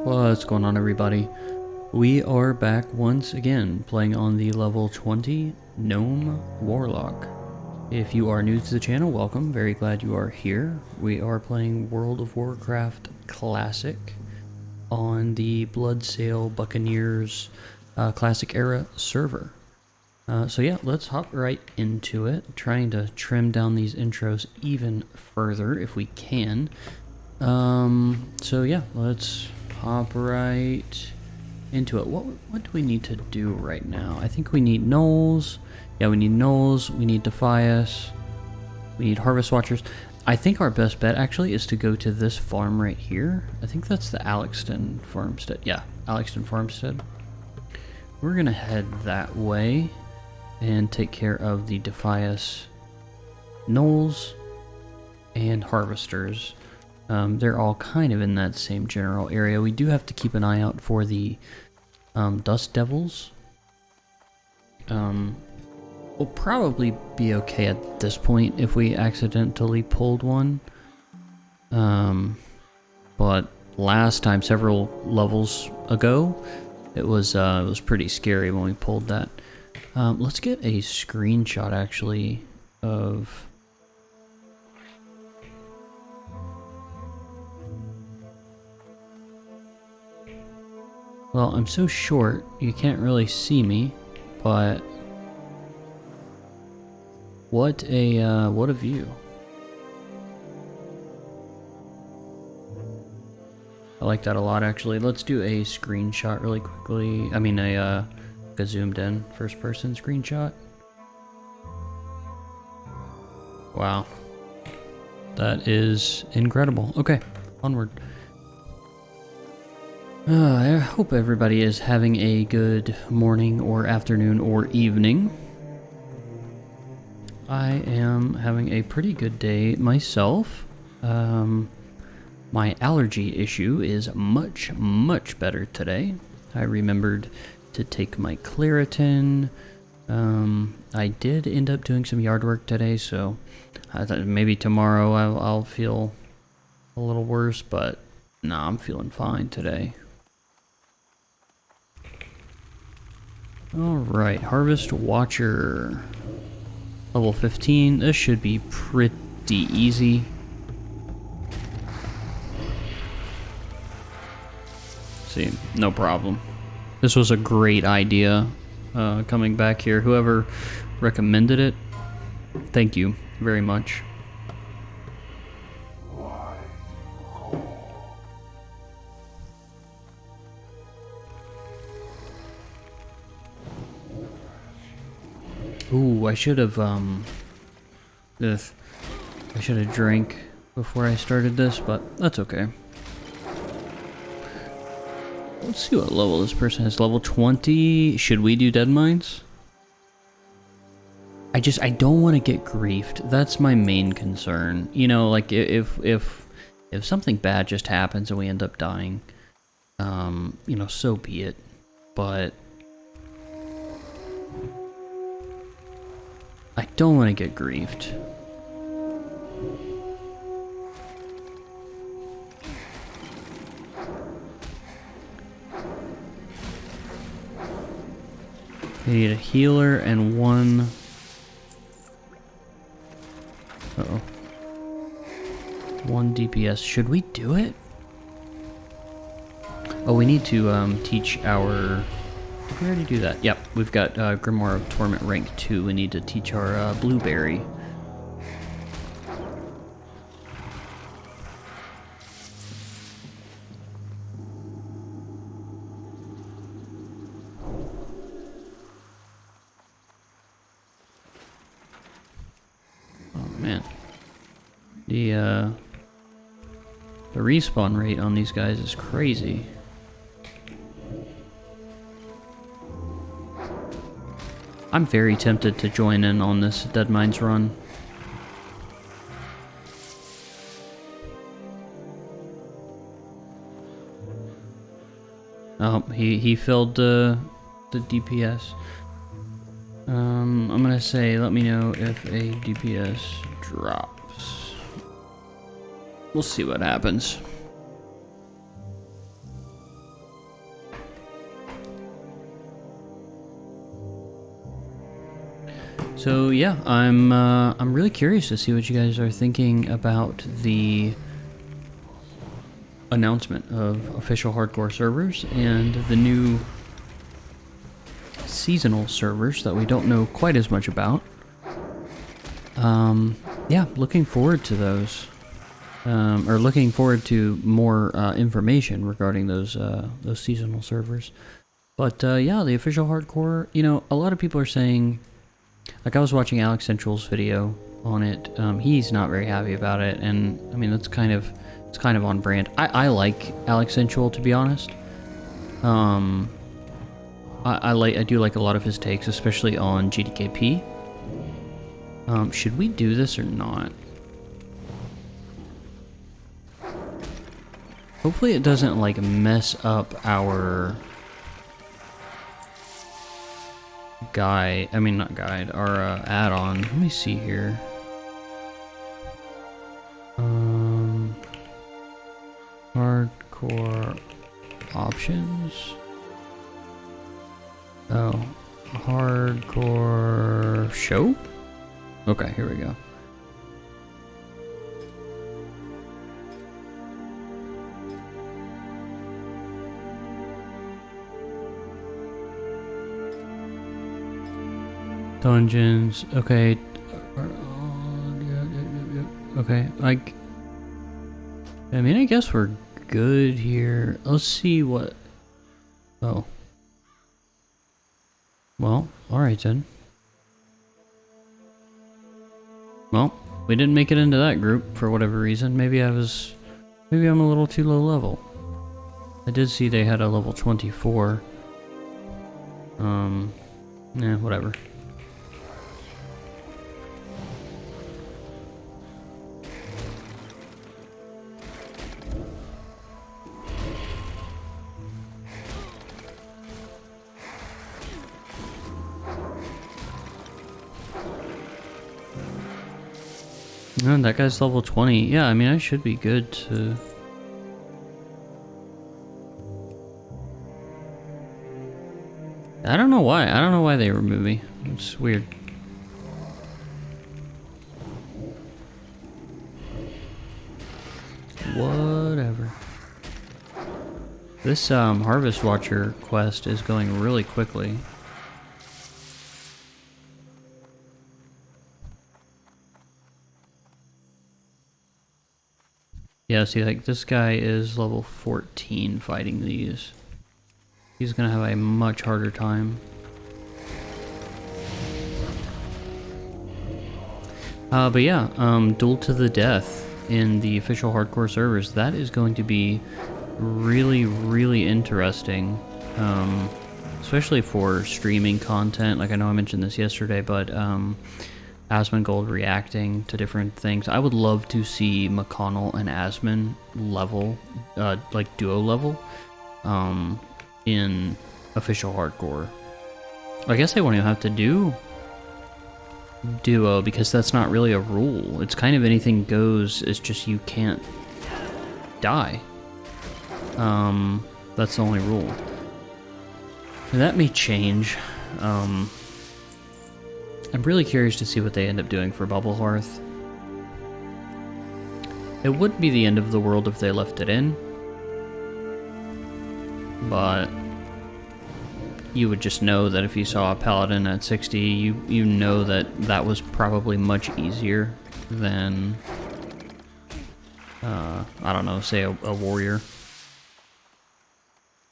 What's going on, everybody? We are back once again playing on the level 20 Gnome Warlock. If you are new to the channel, welcome. Very glad you are here. We are playing World of Warcraft Classic on the Bloodsail Buccaneers Classic Era server. So yeah, let's hop right into it. Trying to trim down these intros even further if we can. So yeah, let's hop right into it. What do we need to do right now? I think we need gnolls. Yeah, we need gnolls. We need Defias. We need Harvest Watchers. I think our best bet actually is to go to this farm right here. I think that's the Alexton farmstead. Yeah, Alexton farmstead. We're gonna head that way and take care of the Defias gnolls and harvesters. They're all kind of in that same general area. We do have to keep an eye out for the dust devils. We'll probably be okay at this point if we accidentally pulled one. But last time, several levels ago, it was pretty scary when we pulled that. Let's get a screenshot actually of. Well, I'm so short, you can't really see me, but what a view. I like that a lot, actually. Let's do a screenshot really quickly. I mean, a zoomed in first person screenshot. Wow. That is incredible. Okay, onward. I hope everybody is having a good morning or afternoon or evening. I am having a pretty good day myself. My allergy issue is much better today. I remembered to take my Claritin. I did end up doing some yard work today, so I thought maybe tomorrow I'll feel a little worse, but nah, I'm feeling fine today. Alright, Harvest Watcher. Level 15. This should be pretty easy. See, no problem. This was a great idea, coming back here. Whoever recommended it, thank you very much. Ooh, I should have drank before I started this, but that's okay. Let's see what level this person has. Level 20. Should we do dead mines? I don't want to get griefed. That's my main concern. You know, like if something bad just happens and we end up dying, you know, so be it. But I don't want to get griefed. We need a healer and one. Uh-oh. One DPS. Should we do it? Oh, we need to teach our. Did we already do that? Yep, we've got Grimoire of Torment rank 2. We need to teach our Blueberry. Oh man, the respawn rate on these guys is crazy. I'm very tempted to join in on this Dead Mines run. Oh, he filled the DPS. I'm gonna say, let me know if a DPS drops. We'll see what happens. So yeah, I'm really curious to see what you guys are thinking about the announcement of official hardcore servers and the new seasonal servers that we don't know quite as much about. Yeah, looking forward to those. Or looking forward to more information regarding those seasonal servers. But yeah, the official hardcore, you know, a lot of people are saying, like I was watching Alex Central's video on it, he's not very happy about it, and I mean, it's kind of on brand. I like Alex Central, to be honest. I do like a lot of his takes, especially on GDKP. Should we do this or not? Hopefully it doesn't like mess up our guide. I mean, not guide, our add-on. Let me see here. Hardcore options. Oh, hardcore show? Okay, here we go. Dungeons. Okay. Okay. Like, I mean, I guess we're good here. Let's see what. Oh. Well, alright then. Well, we didn't make it into that group for whatever reason. Maybe I'm a little too low level. I did see they had a level 24. Whatever. No, that guy's level 20. Yeah, I mean, I should be good to... I don't know why. I don't know why they remove me. It's weird. Whatever. This Harvest Watcher quest is going really quickly. Yeah, see, like, this guy is level 14 fighting these. He's gonna have a much harder time. But yeah, Duel to the Death in the official hardcore servers, that is going to be really, really interesting. Especially for streaming content. Like, I know I mentioned this yesterday, but Asmongold reacting to different things. I would love to see McConnell and Asmon level, like duo level, in official hardcore. I guess they won't even have to do duo because that's not really a rule. It's kind of anything goes. It's just you can't die. That's the only rule. And that may change. I'm really curious to see what they end up doing for Bubble Hearth. It wouldn't be the end of the world if they left it in, but you would just know that if you saw a Paladin at 60, you know that that was probably much easier than, I don't know, say a Warrior.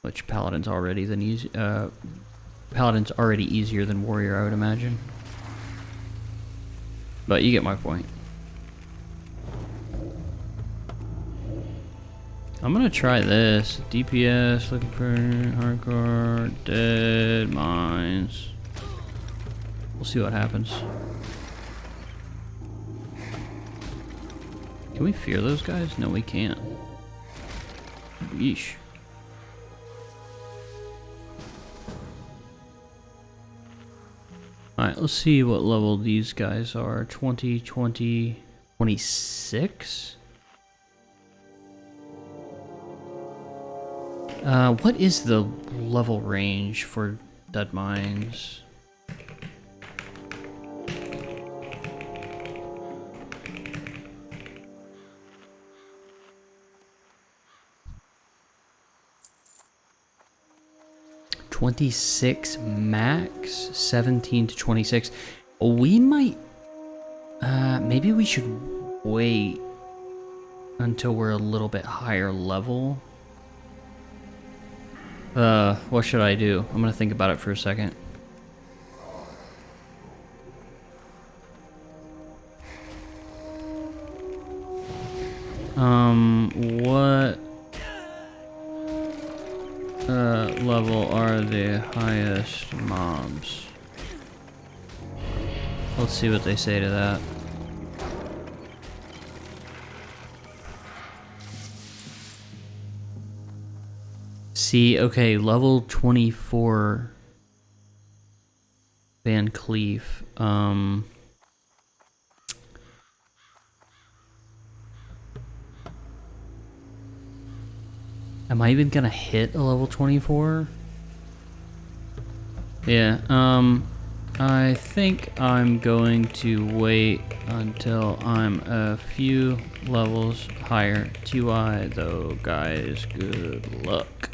Which Paladin's already Paladin's already easier than Warrior, I would imagine. But you get my point. I'm gonna try this. DPS, looking for hardcore, dead mines. We'll see what happens. Can we fear those guys? No, we can't. Yeesh. Alright, let's see what level these guys are. 20, 20, 26? What is the level range for dead mines? 26 max, 17 to 26. We might, maybe we should wait until we're a little bit higher level. What should I do? I'm gonna think about it for a second. What level are the highest mobs? Let's see what they say to that. See, okay, level 24 Van Cleef. Am I even gonna hit a level 24? Yeah, I think I'm going to wait until I'm a few levels higher. TY though, guys, good luck.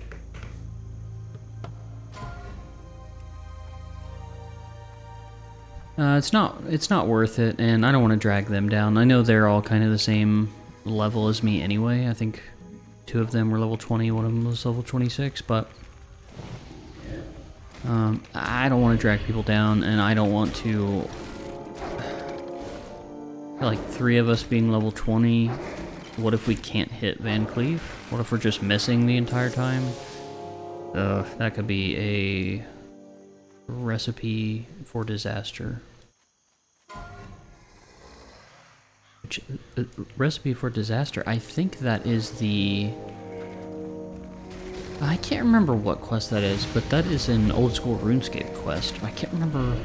It's not worth it, and I don't want to drag them down. I know they're all kind of the same level as me anyway. I think 2 of them were level 20, one of them was level 26, but I don't want to drag people down, and I don't want to, like 3 of us being level 20. What if we can't hit Van Cleef? What if we're just missing the entire time? That could be a recipe for disaster. Recipe for disaster. I think that is the... I can't remember what quest that is, but that is an old school RuneScape quest. I can't remember...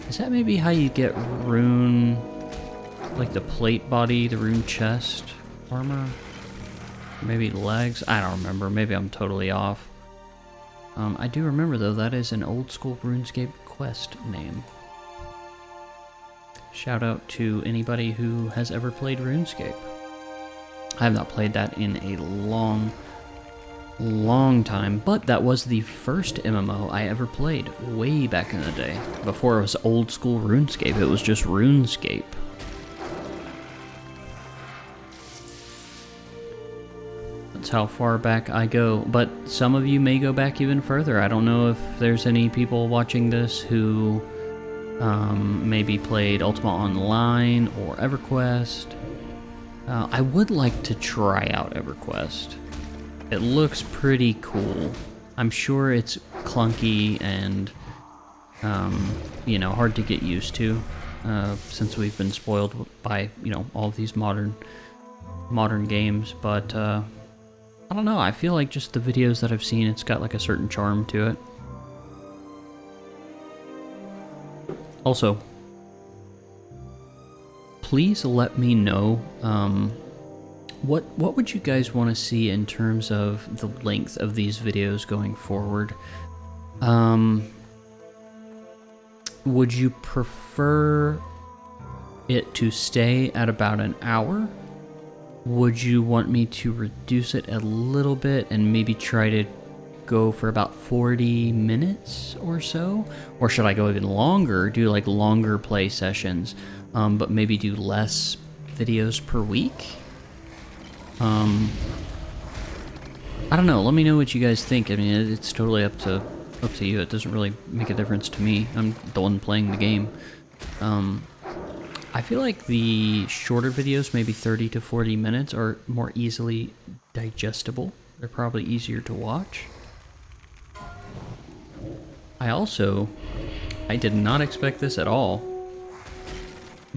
Is that maybe how you get rune... like the plate body, the rune chest armor? Maybe legs? I don't remember. Maybe I'm totally off. I do remember, though, that is an old school RuneScape quest name. Shout out to anybody who has ever played RuneScape. I have not played that in a long time, but that was the first MMO I ever played way back in the day. Before it was old school RuneScape, it was just RuneScape. That's how far back I go, but some of you may go back even further. I don't know if there's any people watching this who maybe played Ultima Online or EverQuest. I would like to try out EverQuest. It looks pretty cool. I'm sure it's clunky and, you know, hard to get used to, since we've been spoiled by, you know, all of these modern games, but, I don't know, I feel like just the videos that I've seen, it's got like a certain charm to it. Also, please let me know, what would you guys want to see in terms of the length of these videos going forward? Would you prefer it to stay at about an hour? Would you want me to reduce it a little bit and maybe try to go for about 40 minutes or so? Or should I go even longer, do like longer play sessions, but maybe do less videos per week? I don't know, let me know what you guys think. I mean, it's totally up to you. It doesn't really make a difference to me. I'm the one playing the game. I feel like the shorter videos, maybe 30 to 40 minutes, are more easily digestible. They're probably easier to watch. I did not expect this at all,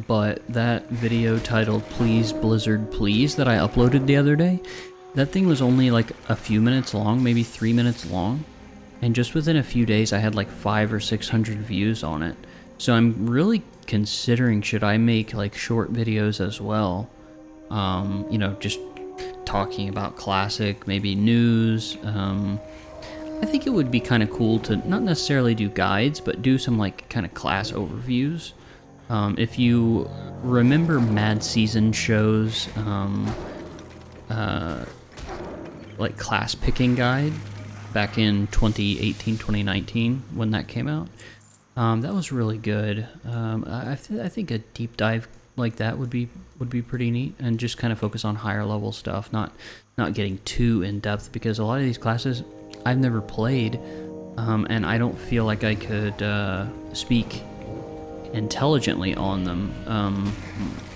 but that video titled Please Blizzard Please that I uploaded the other day, that thing was only like a few minutes long, maybe 3 minutes long, and just within a few days I had like 500 or 600 views on it. So I'm really considering, should I make like short videos as well, you know, just talking about classic, maybe news. I think it would be kind of cool to not necessarily do guides, but do some like kind of class overviews. If you remember Mad Season shows, like class picking guide, back in 2018, 2019 when that came out. That was really good. I think a deep dive like that would be pretty neat, and just kind of focus on higher level stuff, not getting too in depth, because a lot of these classes I've never played, and I don't feel like I could speak intelligently on them.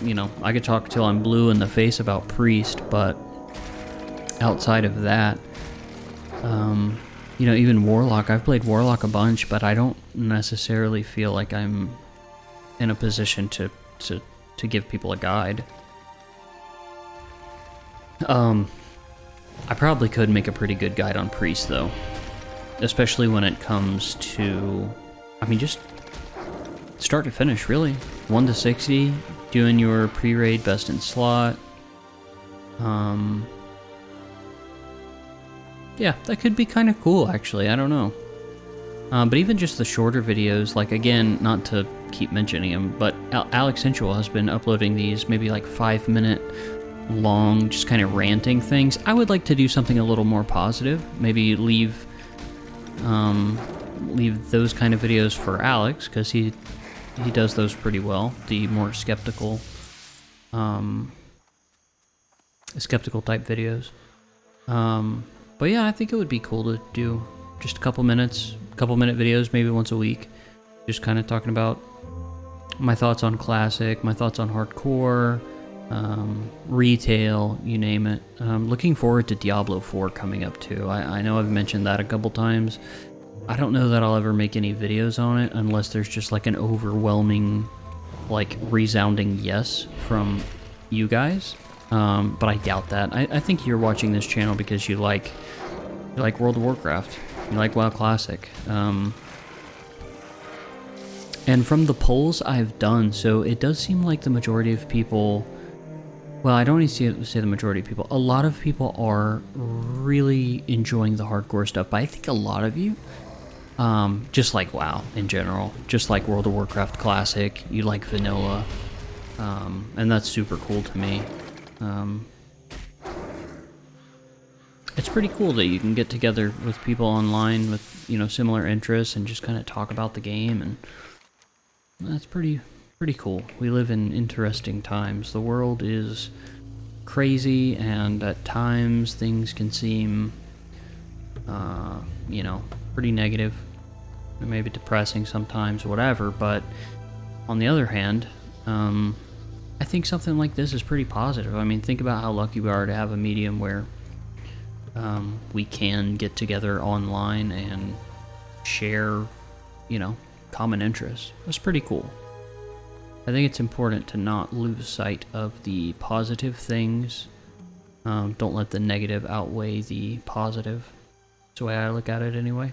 You know, I could talk till I'm blue in the face about Priest, but outside of that, you know, even Warlock, I've played Warlock a bunch, but I don't necessarily feel like I'm in a position to give people a guide. I probably could make a pretty good guide on Priest, though. Especially when it comes to, I mean, just start to finish, really. 1 to 60, doing your pre-raid best in slot. Yeah, that could be kind of cool, actually. I don't know. But even just the shorter videos, like, again, not to keep mentioning him, but Alex Sensual has been uploading these maybe like 5-minute long, just kind of ranting things. I would like to do something a little more positive. Maybe leave those kind of videos for Alex, because he does those pretty well. The more skeptical type videos. But yeah, I think it would be cool to do just a couple minute videos, maybe once a week, just kind of talking about my thoughts on Classic, my thoughts on Hardcore, retail, you name it. Looking forward to Diablo 4 coming up too. I know I've mentioned that a couple times. I don't know that I'll ever make any videos on it unless there's just like an overwhelming, like, resounding yes from you guys. But I doubt that. I think you're watching this channel because you like World of Warcraft. You like WoW Classic. And from the polls I've done, so it does seem like the majority of people, well, I don't need to say the majority of people, a lot of people are really enjoying the hardcore stuff, but I think a lot of you, just like WoW in general, just like World of Warcraft Classic, you like vanilla, and that's super cool to me. It's pretty cool that you can get together with people online with, you know, similar interests and just kind of talk about the game, and that's pretty cool. We live in interesting times. The world is crazy, and at times things can seem, you know, pretty negative, maybe depressing sometimes, whatever, but on the other hand, I think something like this is pretty positive. I mean, think about how lucky we are to have a medium where we can get together online and share, you know, common interests. That's pretty cool. I think it's important to not lose sight of the positive things. Don't let the negative outweigh the positive. That's the way I look at it anyway.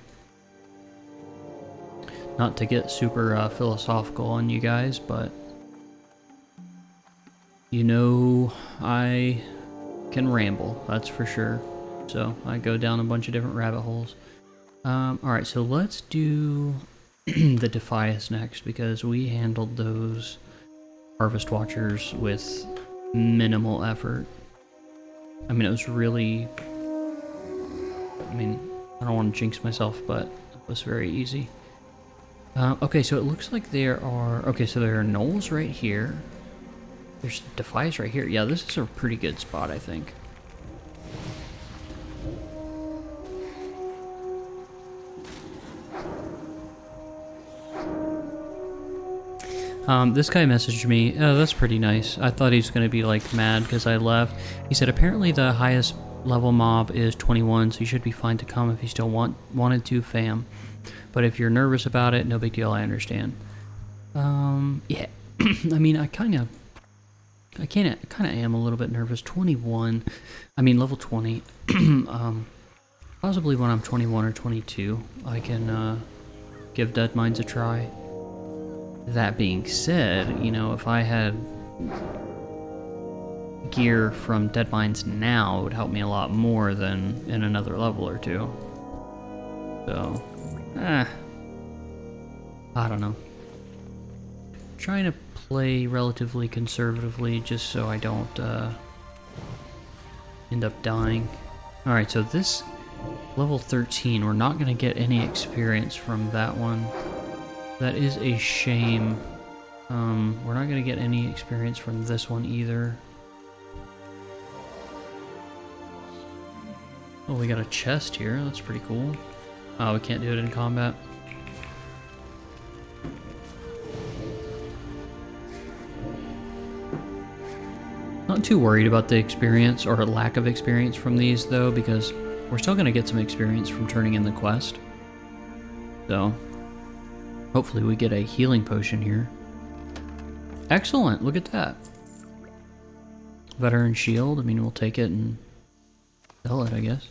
Not to get super philosophical on you guys, but you know, I can ramble, that's for sure. So I go down a bunch of different rabbit holes. Alright, so let's do the Defias next, because we handled those Harvest Watchers with minimal effort. I mean, it was really, I mean, I don't want to jinx myself, but it was very easy. Okay, so it looks like there are, okay, so there are gnolls right here. There's Defias right here. Yeah, this is a pretty good spot, I think. This guy messaged me. Oh, that's pretty nice. I thought he was going to be, like, mad because I left. He said, apparently the highest level mob is 21, so you should be fine to come if you still wanted to, fam. But if you're nervous about it, no big deal, I understand. Yeah. I mean, I kind of am a little bit nervous. 21. I mean, level 20. Possibly when I'm 21 or 22, I can, give Dead Mines a try. That being said, you know, if I had gear from Dead Mines now, it would help me a lot more than in another level or two. So, I don't know. Trying to play relatively conservatively just so I don't end up dying. Alright, so this Level 13, we're not going to get any experience from that one. That is a shame. We're not going to get any experience from this one either. Oh, we got a chest here. That's pretty cool. Oh, we can't do it in combat. Not too worried about the experience or lack of experience from these though, because we're still going to get some experience from turning in the quest. So, hopefully we get a healing potion here. Excellent, look at that. Veteran shield, I mean, we'll take it and sell it, I guess.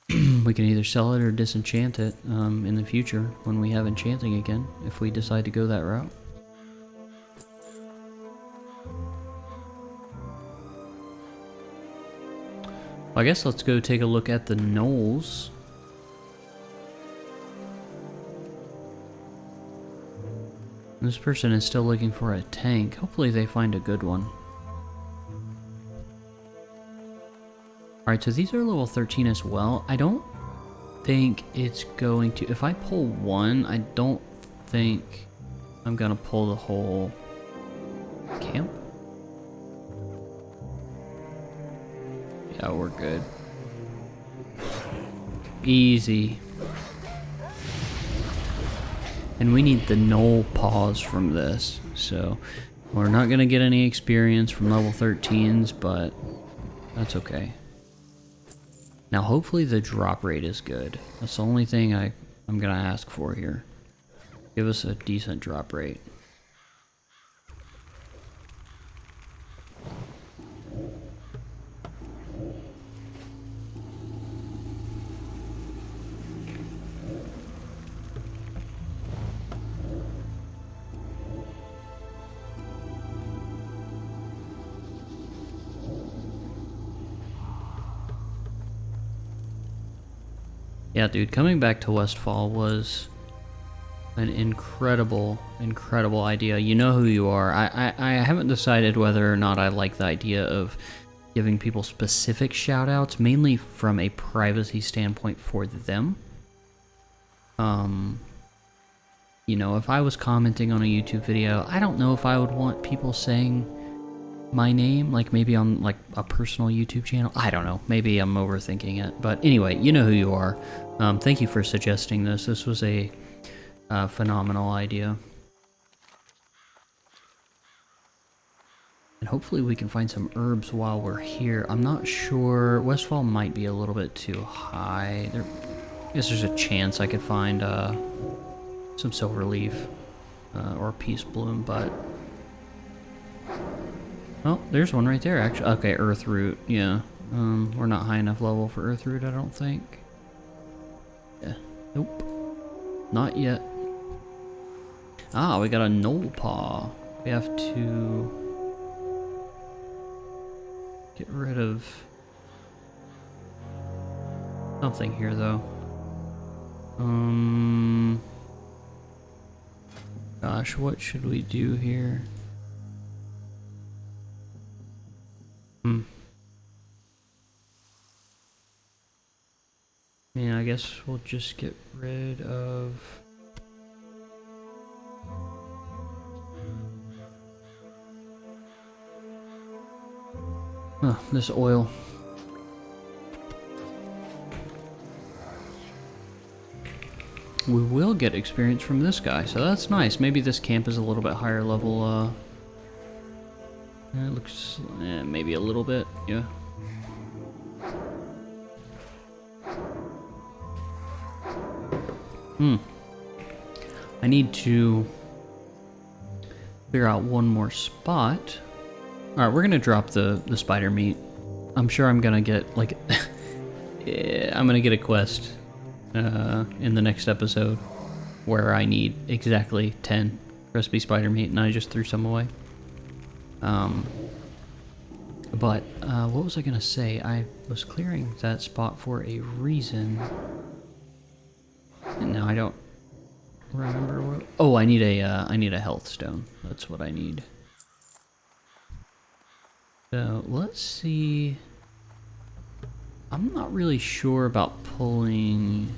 We can either sell it or disenchant it in the future when we have enchanting again, if we decide to go that route. I guess let's go take a look at the gnolls. This person is still looking for a tank. Hopefully they find a good one. Alright, so these are level 13 as well. I don't think it's going to... If I pull one, I don't think I'm gonna pull the whole camp. Yeah, we're good. Easy. And we need the gnoll paws from this, so we're not gonna get any experience from level 13s, but that's okay. Now hopefully the drop rate is good. That's the only thing I'm gonna ask for here. Give us a decent drop rate. Yeah, dude, coming back to Westfall was an incredible idea. You know who you are. I haven't decided whether or not I like the idea of giving people specific shoutouts, mainly from a privacy standpoint for them. You know, if I was commenting on a YouTube video, I don't know if I would want people saying my name, like maybe on like a personal YouTube channel. I don't know, maybe I'm overthinking it, but anyway, you know who you are. Thank you for suggesting this. This was a phenomenal idea. And hopefully we can find some herbs while we're here. I'm not sure, Westfall might be a little bit too high. I guess there's a chance I could find some silver leaf or peace bloom, but oh, there's one right there, actually. Okay, earth root, yeah. We're not high enough level for earth root, I don't think. Yeah, nope. Not yet. Ah, we got a gnoll paw. We have to get rid of something here, though. Gosh, what should we do here? I mean, I guess we'll just get rid of... this oil. We will get experience from this guy, so that's nice. Maybe this camp is a little bit higher level, it looks... maybe a little bit, yeah. I need to figure out one more spot. Alright, we're gonna drop the spider meat. I'm sure I'm gonna get, like... I'm gonna get a quest in the next episode where I need exactly 10 crispy spider meat, and I just threw some away. But what was I gonna say? I was clearing that spot for a reason, and now I don't remember what... Oh, I need a health stone. That's what I need. So let's see. I'm not really sure about pulling...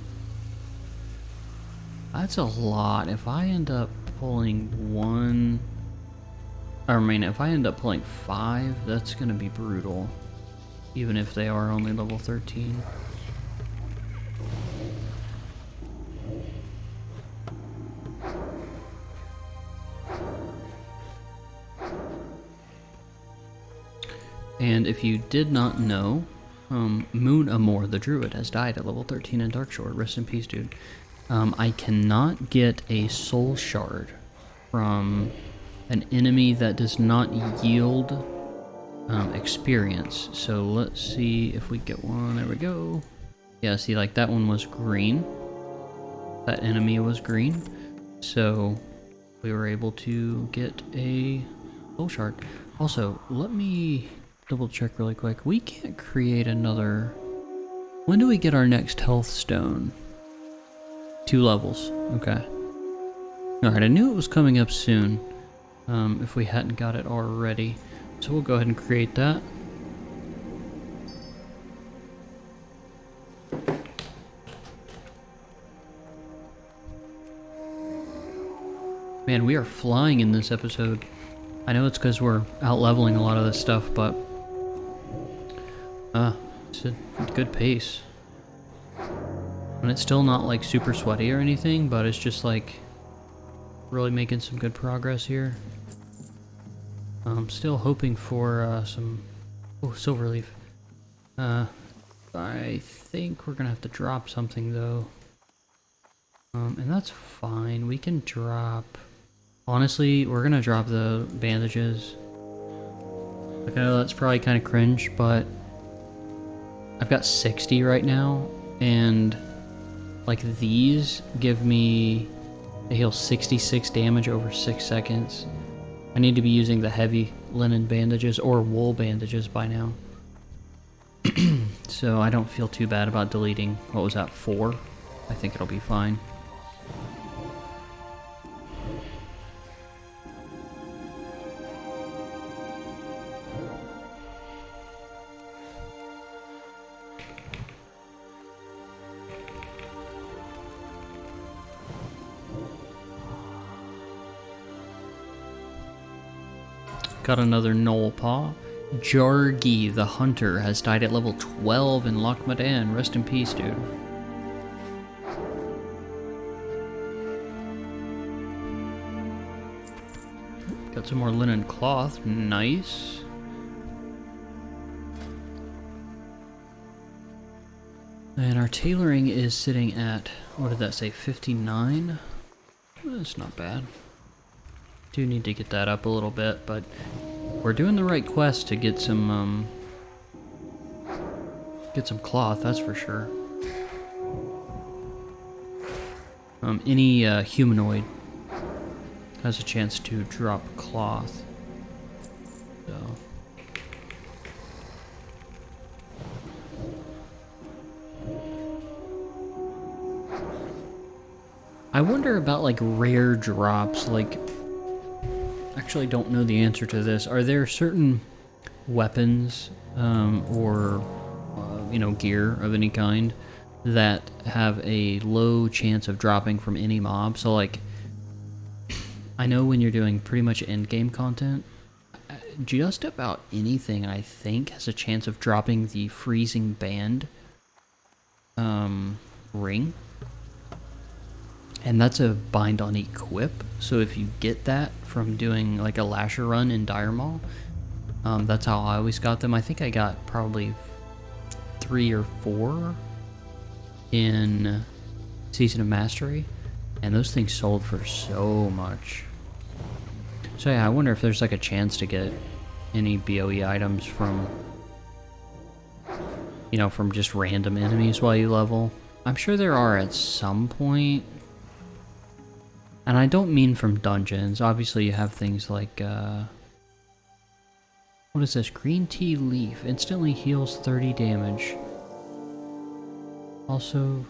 That's a lot. If I end up pulling one... I mean, if I end up pulling 5, that's gonna be brutal. Even if they are only level 13. And if you did not know, Moon Amor, the druid, has died at level 13 in Darkshore. Rest in peace, dude. I cannot get a soul shard from an enemy that does not yield experience. So let's see if we get one. There we go. Yeah, see, like that one was green. That enemy was green. So we were able to get a soul shard. Also, let me double check really quick. We can't create another... When do we get our next health stone? 2 levels. Okay. Alright, I knew it was coming up soon. If we hadn't got it already. So we'll go ahead and create that. Man, we are flying in this episode. I know it's because we're out leveling a lot of this stuff, but it's a good pace. And it's still not like super sweaty or anything, but it's just like really making some good progress here. I'm still hoping for some silver leaf. I think we're gonna have to drop something though. And that's fine. We can drop... Honestly, we're gonna drop the bandages. Like, I know that's probably kind of cringe, but I've got 60 right now, and like these give me... They heal 66 damage over 6 seconds. I need to be using the heavy linen bandages or wool bandages by now. So I don't feel too bad about deleting, what was that, 4? I think it'll be fine. Got another Knoll Paw. Jargi the Hunter has died at level 12 in Lochmadan. Rest in peace, dude. Got some more linen cloth. Nice. And our tailoring is sitting at, what did that say, 59? That's not bad. Do need to get that up a little bit, but we're doing the right quest to get some cloth, that's for sure. Any humanoid has a chance to drop cloth. So I wonder about like rare drops, like actually don't know the answer to this. Are there certain weapons or you know, gear of any kind that have a low chance of dropping from any mob? So like, I know when you're doing pretty much end game content, just about anything I think has a chance of dropping the freezing band ring. And that's a bind on equip, so if you get that from doing like a lasher run in Dire Maul, that's how I always got them. I think I got probably 3 or 4 in Season of Mastery, and those things sold for so much. So yeah, I wonder if there's like a chance to get any BOE items from, you know, from just random enemies while you level. I'm sure there are at some point. And I don't mean from dungeons. Obviously you have things like, what is this? Green tea leaf. Instantly heals 30 damage. Also,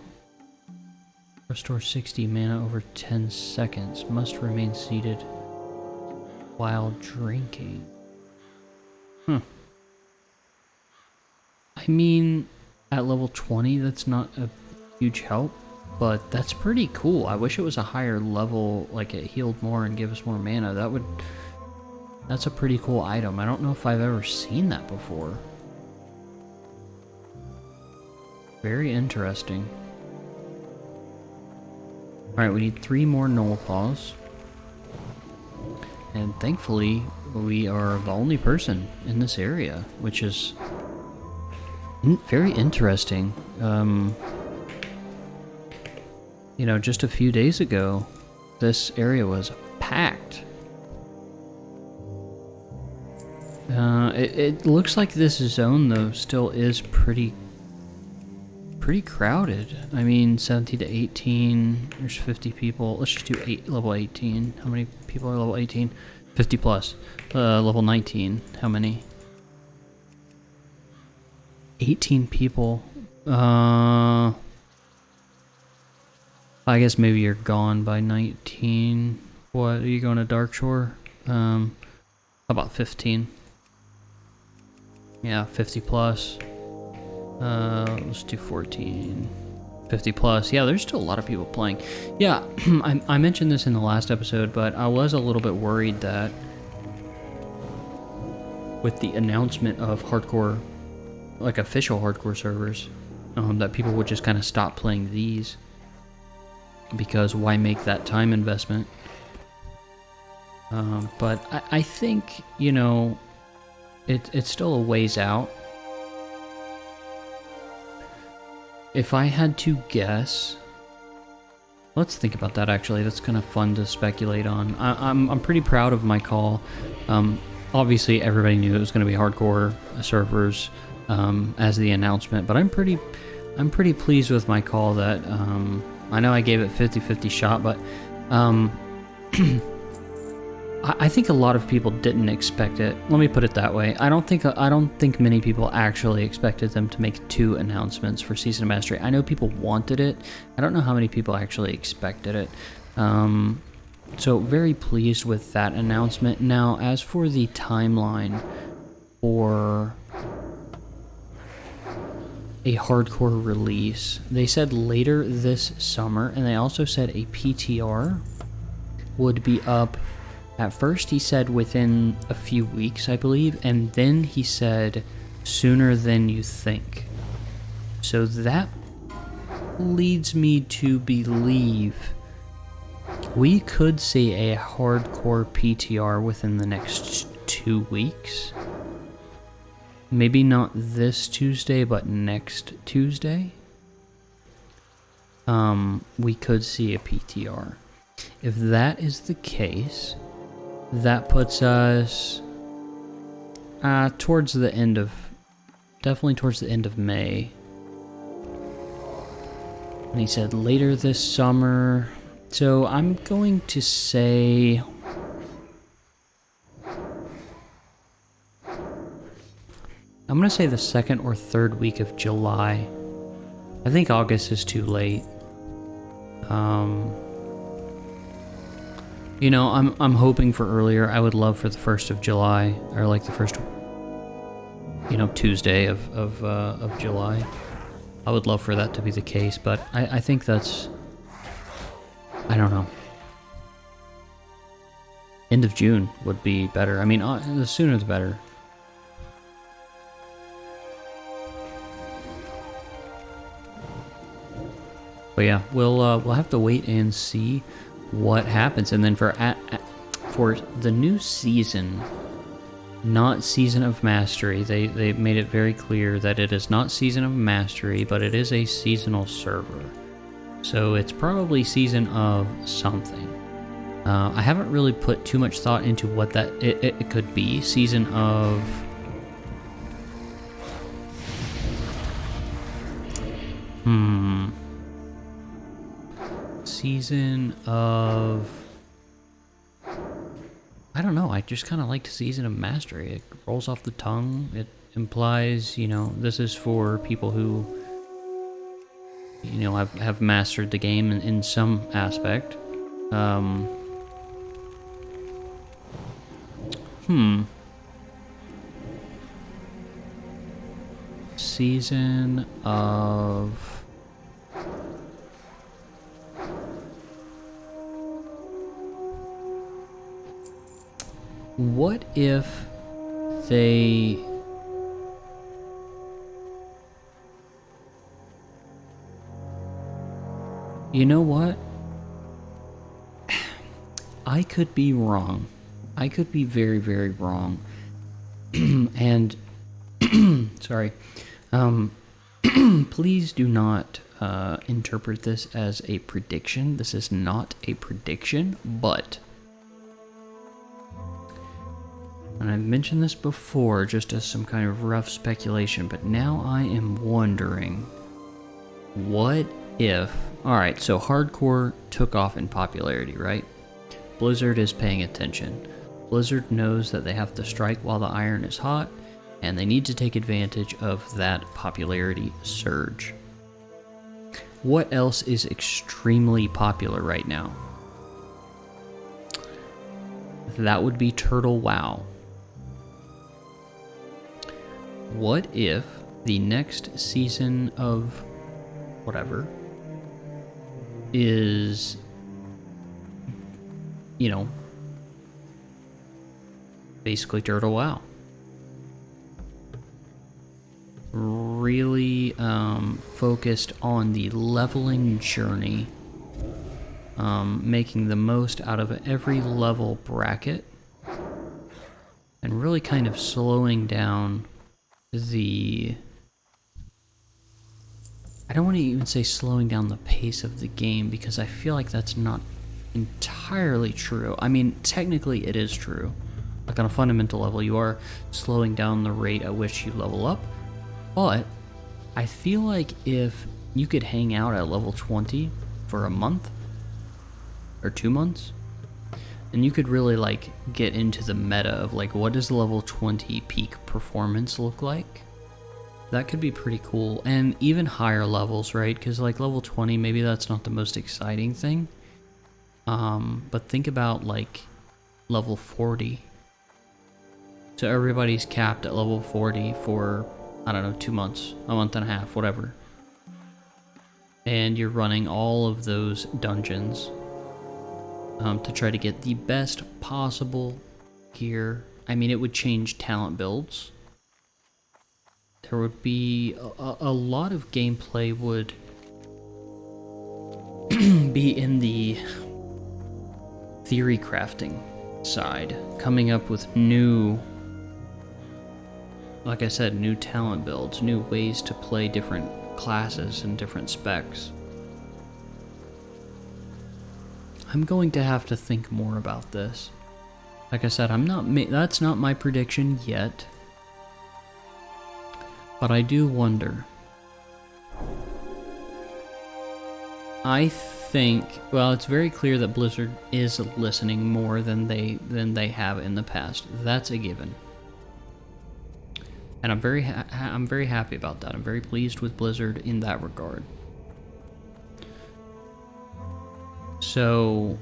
restore 60 mana over 10 seconds. Must remain seated while drinking. I mean, at level 20, that's not a huge help, but that's pretty cool. I wish it was a higher level, like it healed more and gave us more mana. That's a pretty cool item. I don't know if I've ever seen that before. Very interesting. Alright, we need 3 more Knoll Paws. And thankfully, we are the only person in this area, which is very interesting. You know, just a few days ago, this area was packed. It looks like this zone, though, still is pretty crowded. I mean, 17 to 18, there's 50 people. Let's just do level 18. How many people are level 18? 50 plus. Level 19, how many? 18 people. I guess maybe you're gone by 19. What, are you going to Darkshore? About 15. Yeah, 50 plus. Let's do 14. 50 plus. Yeah, there's still a lot of people playing. Yeah, I mentioned this in the last episode, but I was a little bit worried that with the announcement of hardcore, like official hardcore servers, that people would just kind of stop playing these. Because why make that time investment? But I think, you know, it's still a ways out. If I had to guess, let's think about that actually. That's kind of fun to speculate on. I'm pretty proud of my call. Obviously everybody knew it was going to be hardcore servers as the announcement, but I'm pretty pleased with my call that I know I gave it 50-50 shot, but I think a lot of people didn't expect it. Let me put it that way. I don't think many people actually expected them to make 2 announcements for Season of Mastery. I know people wanted it. I don't know how many people actually expected it. So very pleased with that announcement. Now, as for the timeline for a hardcore release, they said later this summer, and they also said a PTR would be up. At first he said within a few weeks, I believe, and then he said sooner than you think. So that leads me to believe we could see a hardcore PTR within the next 2 weeks. Maybe not this Tuesday, but next Tuesday. We could see a PTR. If that is the case, that puts us towards the end of, definitely towards the end of May. And he said later this summer. So I'm going to say, I'm going to say the 2nd or 3rd week of July. I think August is too late. You know, I'm hoping for earlier. I would love for the 1st of July, or like the first, you know, Tuesday of July. I would love for that to be the case, but I think that's, I don't know. End of June would be better. I mean, the sooner the better. But yeah, we'll have to wait and see what happens. And then for the new season, not Season of Mastery, they made it very clear that it is not Season of Mastery, but it is a seasonal server. So it's probably Season of something. I haven't really put too much thought into what that it could be. Season of Season of, I don't know, I just kind of liked Season of Mastery. It rolls off the tongue. It implies, you know, this is for people who, you know, have mastered the game in some aspect. season of... What if they... You know what? I could be wrong. I could be very, very wrong. And... sorry. Please do not interpret this as a prediction. This is not a prediction, but... And I've mentioned this before just as some kind of rough speculation, but now I am wondering, what if... Alright, so hardcore took off in popularity, right? Blizzard is paying attention. Blizzard knows that they have to strike while the iron is hot, and they need to take advantage of that popularity surge. What else is extremely popular right now? That would be Turtle WoW. What if the next season of whatever is, you know, basically Turtle WoW? Really focused on the leveling journey, making the most out of every level bracket, and really kind of slowing down the... I don't want to even say slowing down the pace of the game, because I feel like that's not entirely true. I mean, technically it is true. Like on a fundamental level, you are slowing down the rate at which you level up, but I feel like if you could hang out at level 20 for a month or 2 months, and you could really like get into the meta of like, what does level 20 peak performance look like? That could be pretty cool. And even higher levels, right? Because like level 20, maybe that's not the most exciting thing. But think about like level 40. So everybody's capped at level 40 for, I don't know, 2 months, a month and a half, whatever. And you're running all of those dungeons to try to get the best possible gear. I mean, it would change talent builds. There would be a lot of gameplay would be in the theory crafting side, coming up with new, like I said, new talent builds, new ways to play different classes and different specs. I'm going to have to think more about this. Like I said, that's not my prediction yet. But I do wonder. I think, well, it's very clear that Blizzard is listening more than they have in the past. That's a given. And I'm very happy about that. I'm very pleased with Blizzard in that regard. So,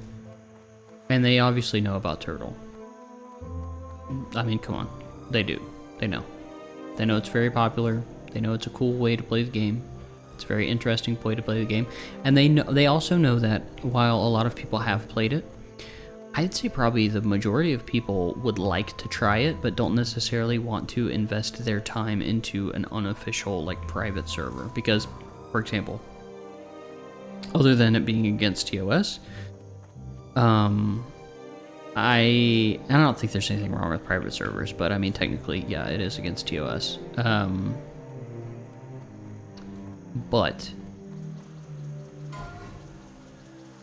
and they obviously know about Turtle. I mean, come on. They do. They know. They know it's very popular. They know it's a cool way to play the game. It's a very interesting way to play the game. And they also know that while a lot of people have played it, I'd say probably the majority of people would like to try it, but don't necessarily want to invest their time into an unofficial, like, private server. Because, for example, other than it being against TOS, I don't think there's anything wrong with private servers, but I mean, technically, yeah, it is against TOS. But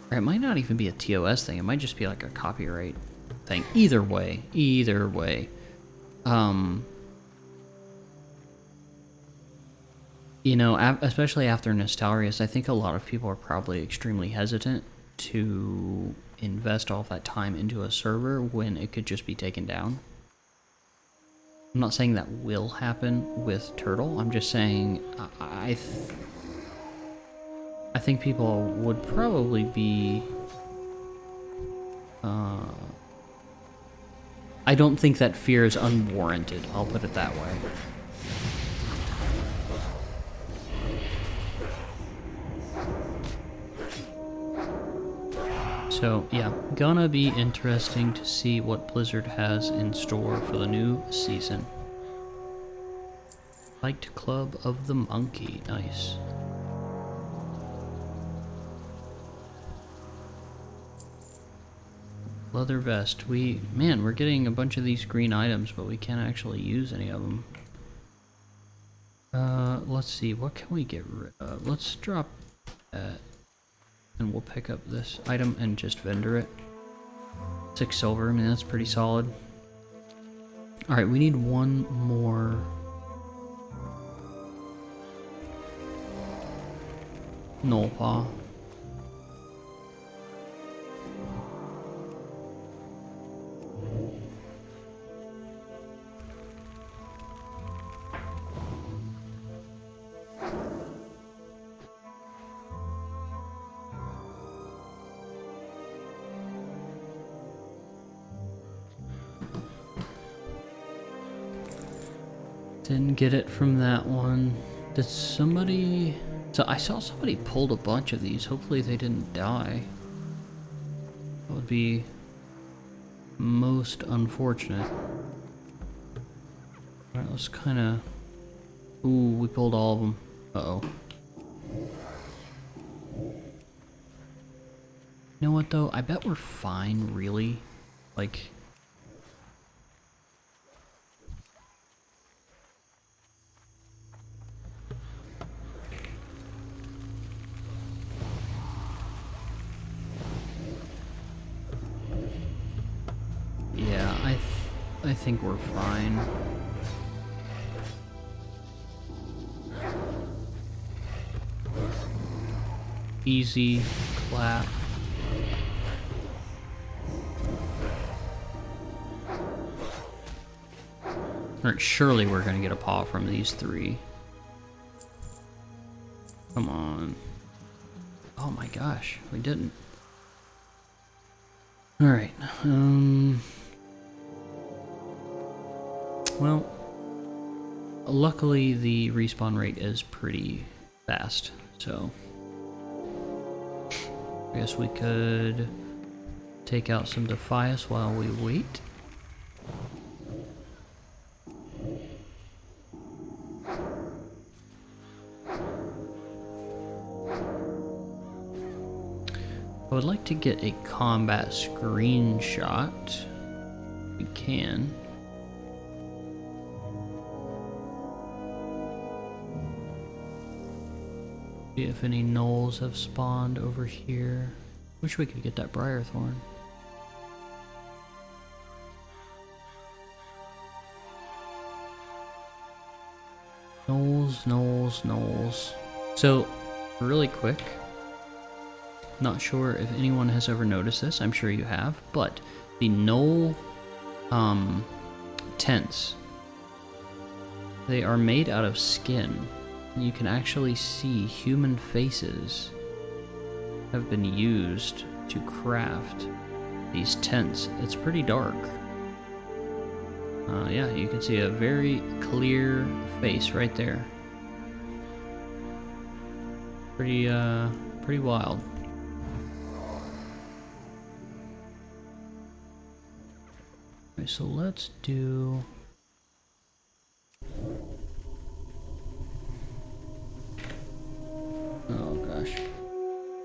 or it might not even be a TOS thing. It might just be like a copyright thing. Either way. You know, especially after Nostalrius, I think a lot of people are probably extremely hesitant to invest all of that time into a server when it could just be taken down. I'm not saying that will happen with Turtle. I'm just saying I think people would probably be... I don't think that fear is unwarranted, I'll put it that way. So yeah, gonna be interesting to see what Blizzard has in store for the new season. Fight Club of the Monkey, nice. Leather vest, we're getting a bunch of these green items, but we can't actually use any of them. Let's see, what can we get rid of? Let's drop that. And we'll pick up this item and just vendor it. 6 silver, I mean that's pretty solid. Alright, we need one more. Null paw. Didn't get it from that one. Did somebody... So I saw somebody pulled a bunch of these. Hopefully they didn't die. That would be most unfortunate. Alright, let's kind of... Ooh, we pulled all of them. Uh-oh. You know what though? I bet we're fine, really. Like... I think we're fine. Easy clap. Alright, surely we're gonna get a paw from these 3. Come on. Oh my gosh, we didn't. Alright, well, luckily the respawn rate is pretty fast, so I guess we could take out some Defias while we wait. I would like to get a combat screenshot. We can. See if any gnolls have spawned over here. Wish we could get that Briarthorn. Gnolls. So, really quick, not sure if anyone has ever noticed this, I'm sure you have, but the gnoll tents, they are made out of skin. You can actually see human faces have been used to craft these tents. It's pretty dark. Yeah, you can see a very clear face right there. Pretty wild. Okay, so let's do... Oh gosh.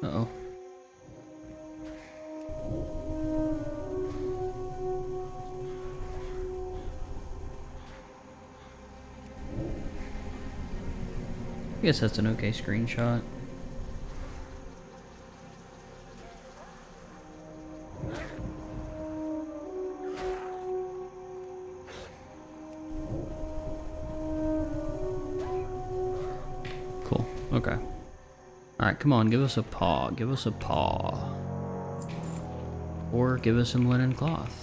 Uh-oh. I guess that's an okay screenshot. Cool. Okay. Alright, come on, give us a paw. Give us a paw. Or give us some linen cloth.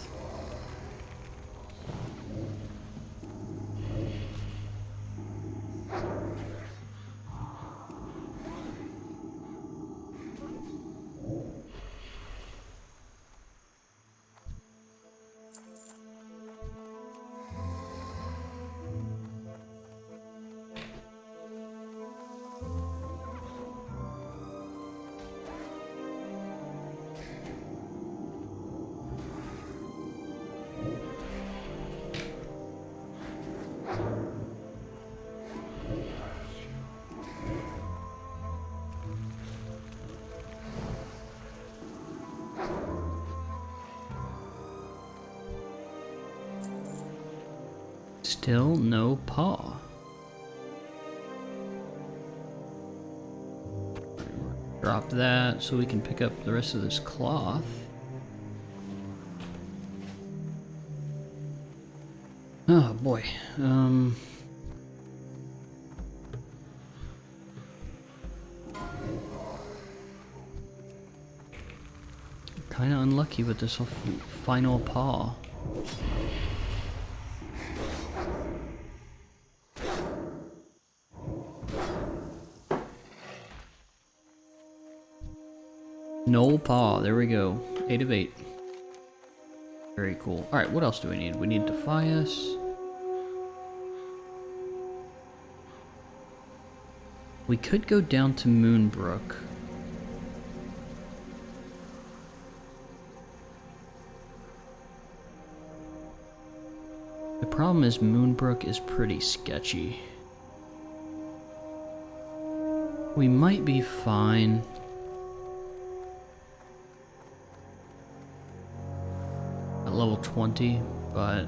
Still no paw. Drop that so we can pick up the rest of this cloth. Oh boy. Kind of unlucky with this final paw. No paw, there we go. 8 of 8. Very cool. Alright, what else do we need? We need Defias. We could go down to Moonbrook. The problem is Moonbrook is pretty sketchy. We might be fine. At level 20, but